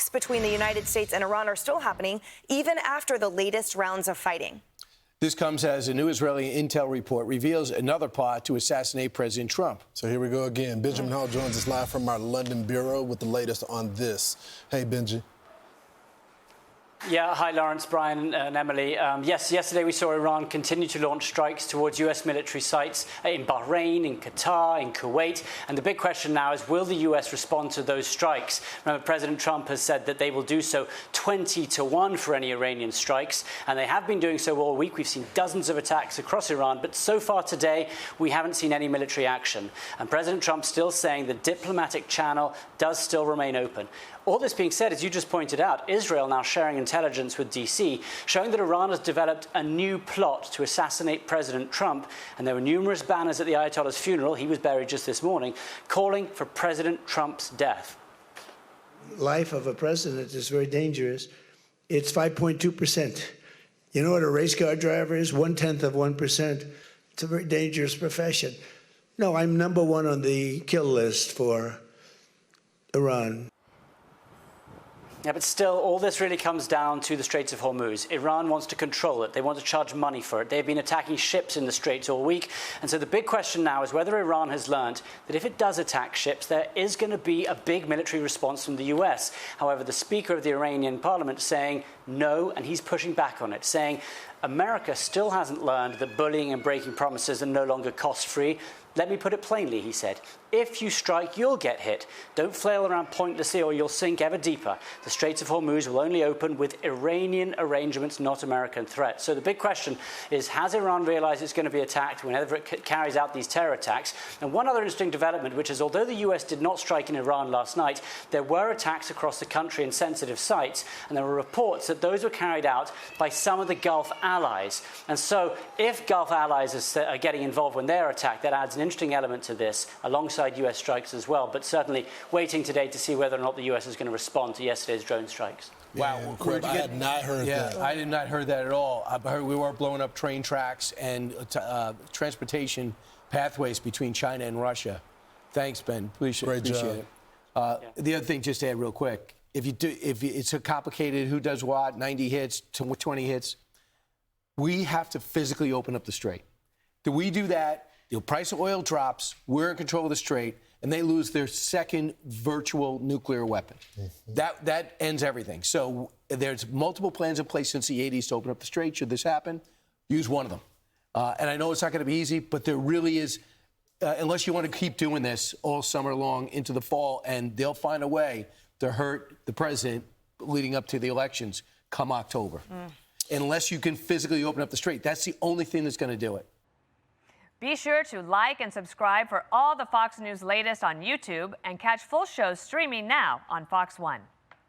talks between the United States and Iran are still happening, even after the latest rounds of fighting. This comes as a new Israeli intel report reveals another plot to assassinate President Trump. So here we go again. Benjamin Hall joins us live from our London bureau with the latest on this. Hey, Benji. Yeah, hi, Lawrence, Brian, and Emily. Yes, yesterday we saw Iran continue to launch strikes towards U.S. military sites in Bahrain, in Qatar, in Kuwait. And the big question now is, will the U.S. respond to those strikes? Remember, President Trump has said that they will do so 20-1 for any Iranian strikes. And they have been doing so all week. We've seen dozens of attacks across Iran. But so far today, we haven't seen any military action. And President Trump still saying the diplomatic channel does still remain open. All this being said, as you just pointed out, Israel now sharing intelligence with D.C., showing that Iran has developed a new plot to assassinate President Trump. And there were numerous banners at the Ayatollah's funeral, he was buried just this morning, calling for President Trump's death. Life of a president is very dangerous. It's 5.2%. You know what a race car driver is? 1/10 of 1%. It's a very dangerous profession. No, I'm number one on the kill list for Iran. Yeah, but still, all this really comes down to the Straits of Hormuz. Iran wants to control it. They want to charge money for it. They've been attacking ships in the Straits all week. And so the big question now is whether Iran has learned that if it does attack ships, there is going to be a big military response from the U.S. However, the Speaker of the Iranian parliament is saying no, and he's pushing back on it, saying America still hasn't learned that bullying and breaking promises are no longer cost-free. Let me put it plainly, he said. If you strike, you'll get hit. Don't flail around pointlessly or you'll sink ever deeper. The Straits of Hormuz will only open with Iranian arrangements, not American threats. So the big question is, has Iran realized it's going to be attacked whenever it carries out these terror attacks? And one other interesting development, which is although the US did not strike in Iran last night, there were attacks across the country in sensitive sites, and there were reports that those were carried out by some of the Gulf allies. And so if Gulf allies are getting involved when they're attacked, that adds an interesting element to this, alongside US strikes as well. But certainly waiting today to see whether or not the US is going to respond to yesterday's drone strikes. Wow, yeah, I had not heard that. Yeah, I did not heard that at all. I heard we were blowing up train tracks and transportation pathways between China and Russia. Thanks, Ben. Appreciate it. The other thing, just to add real quick, if it's so complicated, who does what, 90 hits, 20 hits, we have to physically open up the strait. Do we do that? The price of oil drops, we're in control of the strait, and they lose their second virtual nuclear weapon. Mm-hmm. That ends everything. So there's multiple plans in place since the 80s to open up the strait. Should this happen, use one of them. And I know it's not going to be easy, but there really is, unless you want to keep doing this all summer long into the fall, and they'll find a way to hurt the president leading up to the elections come October. Unless you can physically open up the strait. That's the only thing that's going to do it. Be sure to like and subscribe for all the Fox News latest on YouTube and catch full shows streaming now on Fox One.